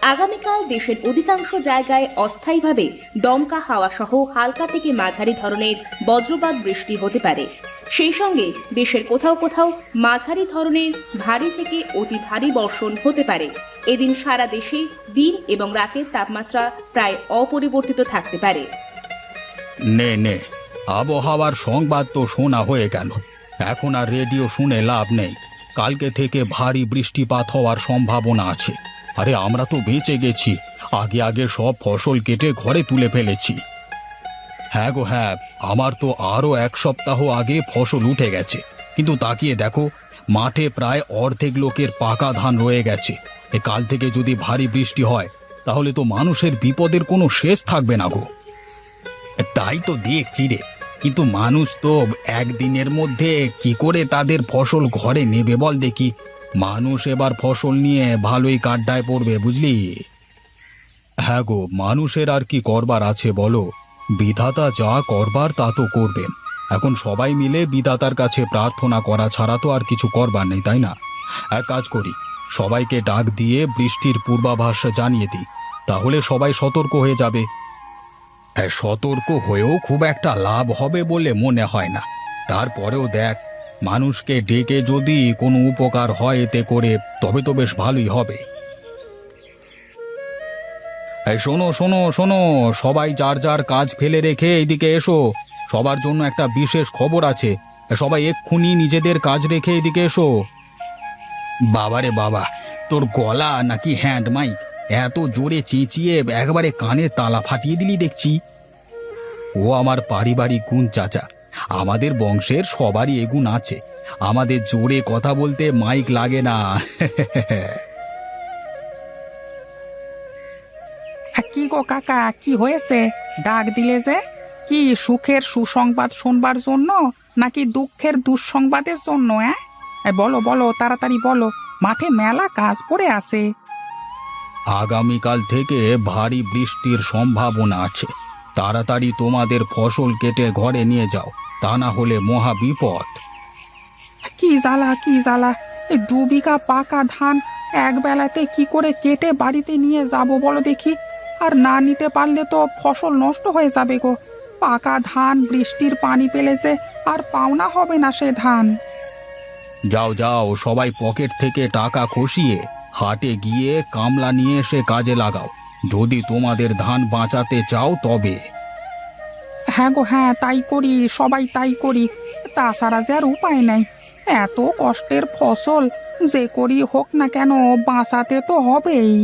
আগামীকাল দেশের অধিকাংশ জায়গায় অস্থায়ীভাবে দমকা হাওয়া সহ হালকা থেকে মাঝারি ধরনের বজ্রপাত বৃষ্টি হতে পারে। সেই সঙ্গে দেশের কোথাও কোথাও মাঝারি ধরনের ভারী থেকে অতি ভারী বর্ষণ হতে পারে। এদিন সারা দেশে দিন এবং রাতের তাপমাত্রা প্রায় অপরিবর্তিত থাকতে পারে। নে নে, আবহাওয়ার সংবাদ তো শোনা হয়ে গেল। এখন আর রেডিও শুনে লাভ নেই। কালকে থেকে ভারী বৃষ্টিপাত হওয়ার সম্ভাবনা আছে। আরে আমরা তো বেঁচে গেছি, আগে আগে সব ফসল কেটে ঘরে তুলে ফেলেছি। হ্যাঁ গো হ্যাঁ, আমার তো আরও এক সপ্তাহ আগে ফসল উঠে গেছে, কিন্তু তাকিয়ে দেখো মাঠে প্রায় অর্ধেক লোকের পাকা ধান রয়ে গেছে। কাল থেকে যদি ভারী বৃষ্টি হয় তাহলে তো মানুষের বিপদের কোনো শেষ থাকবে না গো। তাই তো দেখছি রে, কিন্তু মানুষ তো একদিনের মধ্যে কি করে তাদের ফসল ঘরে নেবে বল দেখি। মানুষ এবার ফসল নিয়ে ভালোই কাড্ডায় পড়বে, বুঝলি। হ্যাঁ গো, মানুষের আর কি করবার আছে বলো, বিধাতা যা করবার তা তো করবেন। এখন সবাই মিলে বিধাতার কাছে প্রার্থনা করা ছাড়া তো আর কিছু করবার নেই, তাই না? এক কাজ করি, সবাইকে ডাক দিয়ে বৃষ্টির পূর্বাভাস জানিয়ে দিই, তাহলে সবাই সতর্ক হয়ে যাবে। সতর্ক হয়েও খুব একটা লাভ হবে বলে মনে হয় না। তারপরেও দেখ, মানুষকে ডেকে যদি কোনো উপকার হয় এতে করে, তবে তো বেশ ভালোই হবে। শোনো শোনো শোনো, সবাই যার যার কাজ ফেলে রেখে এইদিকে এসো। সবার জন্য একটা বিশেষ খবর আছে, সবাই এক্ষুনি নিজেদের কাজ রেখে এদিকে এসো। বাবারে বাবা, তোর গলা নাকি হ্যান্ড মাইক? এত জোরে চেঁচিয়ে একবারে কানে তালা ফাটিয়ে দিলি দেখছি। ও আমার পারিবারিক গুণ চাচা, আমাদের বংশের সবারই এগুণ আছে। আমাদের জোরে কথা বলতে মাইক লাগে না। কি গো কাকা, কি হয়েছে? ডাক দিলে যে? কি সুখের সুসংবাদ শোনবার জন্য নাকি দুঃখের দুঃসংবাদের জন্য? বলো বলো, তাড়াতাড়ি বলো, মাঠে মেলা কাজ পড়ে আছে। আগামীকাল থেকে ভারী বৃষ্টির সম্ভাবনা আছে। তাড়াতাড়ি তোমাদের ফসল কেটে ঘরে নিয়ে যাও, তা না হলে মহা বিপদ। কি জ্বালা, কি জ্বালা! এই 2 বিঘা পাকা ধান এক বেলাতে কি করে কেটে বাড়িতে নিয়ে যাব বলো দেখি? আর না নিতে পারলে তো ফসল নষ্ট হয়ে যাবে গো। পাকা ধান বৃষ্টির পানি পেলেছে, আর পাওনা হবে না সে ধান। যাও যাও, সবাই পকেট থেকে টাকা খসিয়ে হাটে গিয়ে কামলা নিয়ে এসে কাজে লাগাও, যদি তোমাদের ধান বাঁচাতে চাও তবে। হ্যাঁ গো হ্যাঁ, তাই করি, সবাই তাই করি। তাছাড়া যে আর উপায় নাই। এত কষ্টের ফসল যে করি হোক না কেন, বাঁচাতে তো হবেই।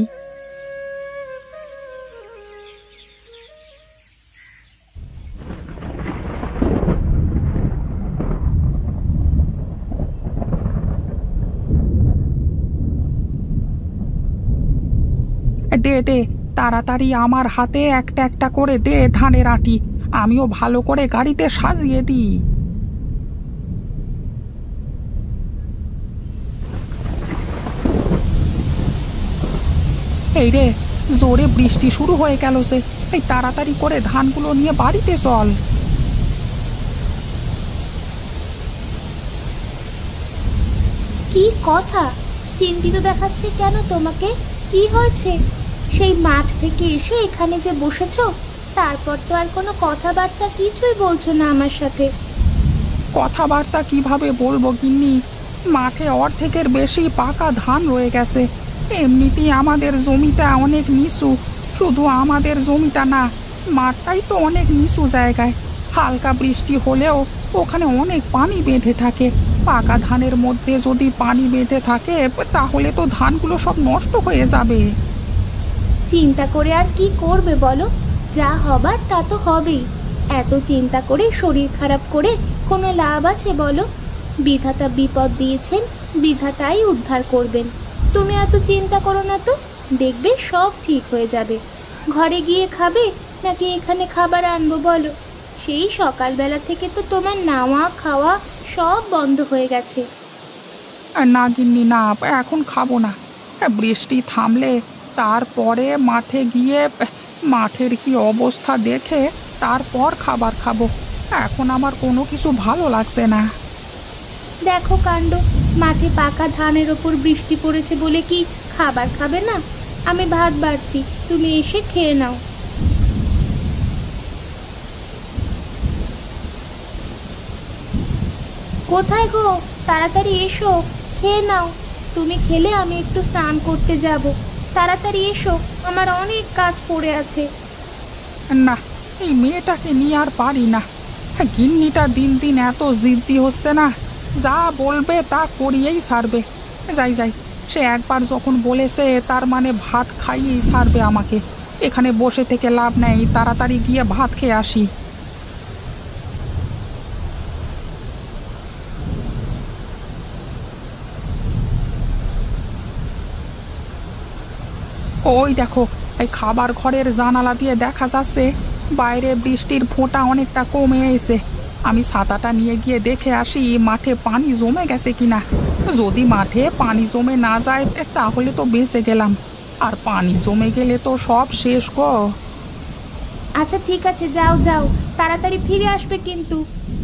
দে দে, তাড়াতাড়ি আমার হাতে একটা একটা করে দে ধানের আঁটি, আমিও ভালো করে গাড়িতে সাজিয়ে দিই। এই রে, জোরে বৃষ্টি শুরু হয়ে গেল যে, এই তাড়াতাড়ি করে ধানগুলো নিয়ে বাড়িতে চল। কি কথা, চিন্তিত দেখাচ্ছে কেন তোমাকে? কি হয়েছে? সেই মাঠ থেকে এসে এখানে যে বসেছো, তারপর তো আর কোনো কথাবার্তা কিছুই বলছো না আমার সাথে। কথাবার্তা কিভাবে বলবো গিন্নি? মাঠে অর্ধেকের বেশি পাকা ধান রয়ে গেছে। এমনিতেই আমাদের জমিটা অনেক নিচু। শুধু আমাদের জমিটা না, মাঠটাই তো অনেক নিচু জায়গায়। হালকা বৃষ্টি হলেও ওখানে অনেক পানি বেঁধে থাকে। পাকা ধানের মধ্যে যদি পানি বেঁধে থাকে তাহলে তো ধানগুলো সব নষ্ট হয়ে যাবে। চিন্তা করে আর কি করবে বলো? যা হবার তা তো হবেই। এত চিন্তা করে শরীর খারাপ করে কোনো লাভ আছে বলো? বিধাতা বিপদ দিয়েছেন, বিধাতাই উদ্ধার করবেন। তুমি এত চিন্তা করো না তো, দেখবে সব ঠিক হয়ে যাবে। ঘরে গিয়ে খাবে নাকি এখানে খাবার আনবো বলো? সেই সকালবেলা থেকে তো তোমার নাওয়া খাওয়া সব বন্ধ হয়ে গেছে। না গিন্নি না, এখন খাবো না। বৃষ্টি থামলে তারপরে মাঠে গিয়ে মাঠের কি অবস্থা দেখে তারপর খাবার খাবো। এখন আমার কোনো কিছু ভালো লাগছে না। দেখো কাণ্ড, মাঠে পাকা ধানের ওপর বৃষ্টি পড়েছে বলে কি খাবার খাবে না? আমি ভাত বাড়ছি, তুমি এসে খেয়ে নাও। কোথায় গো, তাড়াতাড়ি এসো, খেয়ে নাও। তুমি খেলে আমি একটু স্নান করতে যাব। তাড়াতাড়ি এসো, আমার অনেক কাজ পড়ে আছে। না, এই মেয়েটাকে নিয়ে আর পারি না। গিন্নিটা দিন দিন এত জিদ্দি হচ্ছে না, যা বলবে তা করিয়েই সারবে। যাই যাই, সে একবার যখন বলেছে তার মানে ভাত খাইয়েই সারবে আমাকে। এখানে বসে থেকে লাভ নেই, তাড়াতাড়ি গিয়ে ভাত খেয়ে আসি। ওই দেখো, এই খাবার ঘরের জানালা দিয়ে দেখা যাচ্ছে বাইরে বৃষ্টির ফোঁটা অনেকটা কমে এসে। আমি ছাতাটা নিয়ে গিয়ে দেখে আসি মাঠে পানি জমে গেছে কিনা। যদি মাঠে পানি জমে না যায় তাহলে তো বেঁচে গেলাম, আর পানি জমে গেলে তো সব শেষ গো। আচ্ছা ঠিক আছে, যাও যাও, তাড়াতাড়ি ফিরে আসবে কিন্তু।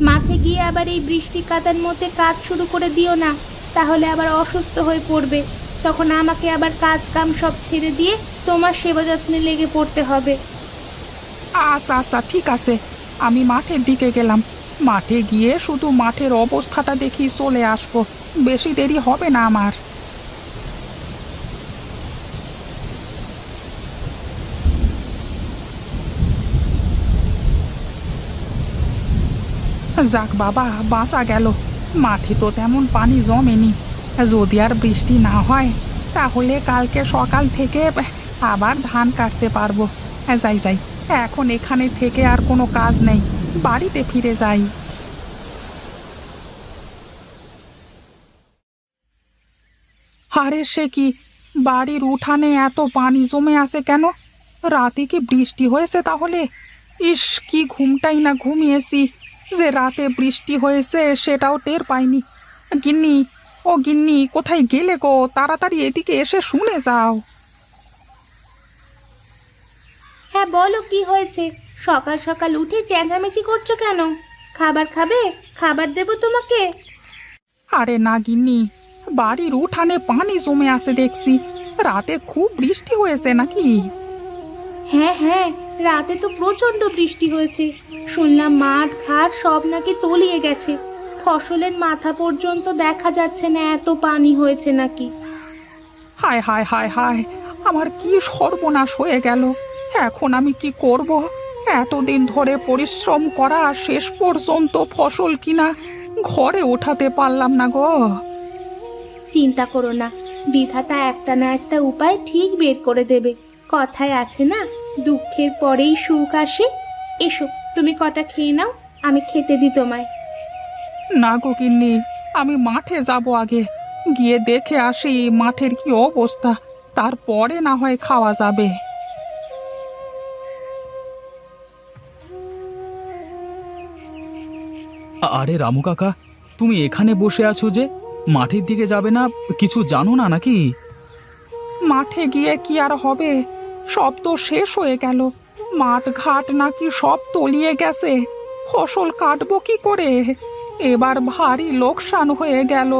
মাঠে গিয়ে আবার এই বৃষ্টি কাদার মধ্যে কাজ শুরু করে দিও না, তাহলে আবার অসুস্থ হয়ে পড়বে। তখন আমাকে আবার কাজ কাম সব ছেড়ে দিয়ে তোমার সেবা যত্নে লেগে পড়তে হবে। আচ্ছা আচ্ছা ঠিক আছে, আমি মাঠের দিকে গেলাম। মাঠে গিয়ে শুধু মাঠের অবস্থাটা দেখি চলে আসবো, বেশি দেরি হবে না আমার। যাক বাবা, বাঁচা গেল। মাঠে তো তেমন পানি জমেনি। যদি আর বৃষ্টি না হয় তাহলে কালকে সকাল থেকে আবার ধান কাটতে পারবো। যাই যাই, এখন এখানে থেকে আর কোনো কাজ নেই, বাড়িতে ফিরে যাই। আরে সে কি, বাড়ির উঠানে এত পানি জমে আসে কেন? রাতে কি বৃষ্টি হয়েছে তাহলে? ইস, কি ঘুমটাই না ঘুমিয়েছি, যে রাতে বৃষ্টি হয়েছে সেটাও টের পাইনি। গিন্নি, ও গিন্নি, কোথায় গেলে গো? তাড়াতাড়ি এদিকে এসে শুনে যাও। হ্যাঁ বলো, কি হয়েছে? সকাল সকাল উঠে চেঁচামেচি করছো কেন? খাবার খাবে? খাবার দেবো তোমাকে। আরে না গিন্নি, বাড়ির উঠানে পানি জমে আসে দেখছি। রাতে খুব বৃষ্টি হয়েছে নাকি? হ্যাঁ হ্যাঁ, রাতে তো প্রচন্ড বৃষ্টি হয়েছে। শুনলাম মাঠ ঘাট সব নাকি তলিয়ে গেছে। ফসলের মাথা পর্যন্ত দেখা যাচ্ছে না, এত পানি হয়েছে নাকি। হায় হায় হায় হায়, আমার কি সর্বনাশ হয়ে গেল! এখন আমি কি করব? এতদিন ধরে পরিশ্রম করা, শেষ পর্যন্ত ফসল কিনা ঘরে ওঠাতে পারলাম না গো। চিন্তা করো না, বিধাতা একটা না একটা উপায় ঠিক বের করে দেবে। কথায় আছে না, দুঃখের পরেই সুখ আসে। এসো, তুমি কটা খেয়ে নাও, আমি খেতে দিই তোমায়। না গো গিন্নি, আমি মাঠে যাব আগে, গিয়ে দেখে আসি মাঠের কি অবস্থা, তারপরে না হয় খাওয়া যাবে। আরে রামু কাকা, তুমি এখানে বসে আছো যে? মাঠের দিকে যাবে না? কিছু জানো না নাকি? মাঠে গিয়ে কি আর হবে, সব তো শেষ হয়ে গেল। মাঠ ঘাট নাকি সব তলিয়ে গেছে, ফসল কাটবো কি করে? এবার ভারী লোকসান হয়ে গেল।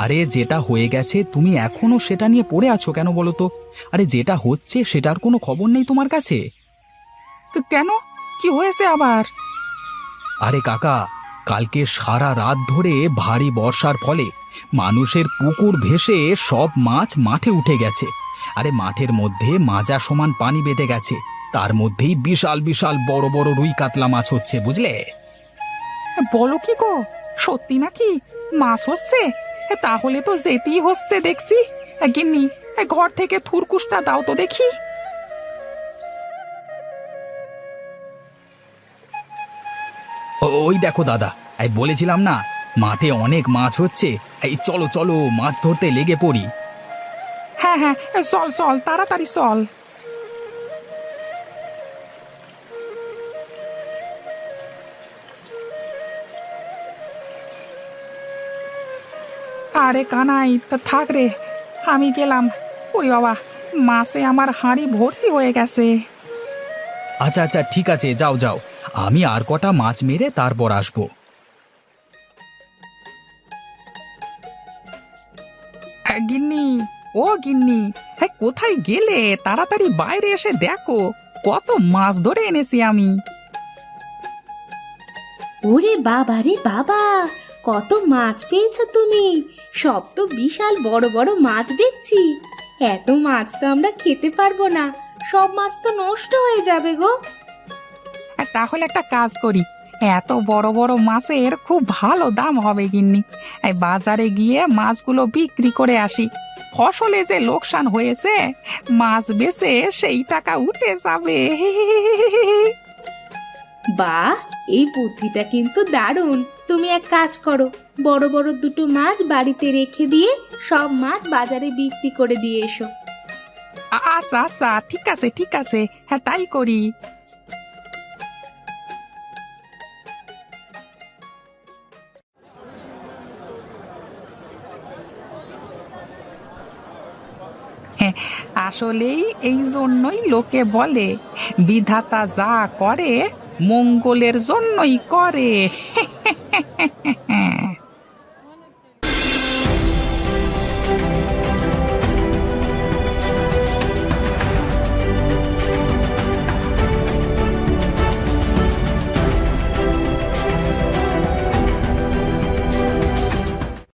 আরে যেটা হয়ে গেছে তুমি এখনো সেটা নিয়ে পড়ে আছো কেন বলো তো? আরে যেটা হচ্ছে সেটার কোনো খবর নেই তোমার কাছে? কেন, কি হয়েছে আবার? আরে কাকা, কালকে সারা রাত ধরে ভারী বর্ষার ফলে মানুষের পুকুর ভেসে সব মাছ মাঠে উঠে গেছে। আরে মাঠের মধ্যে মাজা সমান পানি বেঁধে গেছে, তার মধ্যেই বিশাল বিশাল বড় বড় রুই কাতলা মাছ হচ্ছে, বুঝলে? বলো কি গো, সত্যি নাকি মাছ হচ্ছে? তাহলে তো যেতেই হচ্ছে দেখছি। গিন্নি, ঘর থেকে থুরকুসটা দাও তো দেখি। ওই দেখো দাদা, এই বলেছিলাম না মাঠে অনেক মাছ হচ্ছে। এই চলো চলো, মাছ ধরতে লেগে পড়ি। হ্যাঁ হ্যাঁ, চল চল, তাড়াতাড়ি চল। আরে কানাই, তা থাক রে, আমি গেলাম। ওরে বাবা, মাছে আমার হাঁড়ি ভর্তি হয়ে গেছে। আচ্ছা আচ্ছা ঠিক আছে, যাও যাও, আমি আর কটা মাছ মেরে তারপর আসবো। গিন্নি, ও গিন্নি, হ্যাঁ, কোথায় গেলে? তাড়াতাড়ি বাইরে এসে দেখো কত মাছ ধরে এনেছি আমি। ওরে বাবা রে বাবা, কত মাছ পেয়েছো তুমি! সব তো বিশাল বড় বড় মাছ দেখছি। এত মাছ তো আমরা খেতে পারবো না, সব মাছ তো নষ্ট হয়ে যাবে গো। তাহলে একটা কাজ করি, এত বড় বড় মাছের খুব ভালো দাম হবে গিন্নি। এই বাজারে গিয়ে মাছগুলো বিক্রি করে আসি, ফসলে যে লোকসান হয়েছে মাছ বেচে সেই টাকা উঠে যাবে। বাহ, এই বুদ্ধিটা কিন্তু দারুণ। তুমি এক কাজ করো, বড় বড় দুটো মাছ বাড়িতে রেখে দিয়ে সব মাছ বাজারে বিক্রি করে দিয়ে এসো। আচ্ছা আচ্ছা, ঠিক আছে ঠিক আছে, হ্যাঁ তাই করি। হ্যাঁ, আসলেই এই জন্যই লোকে বলে বিধাতা যা করে মঙ্গলের জন্যই করে।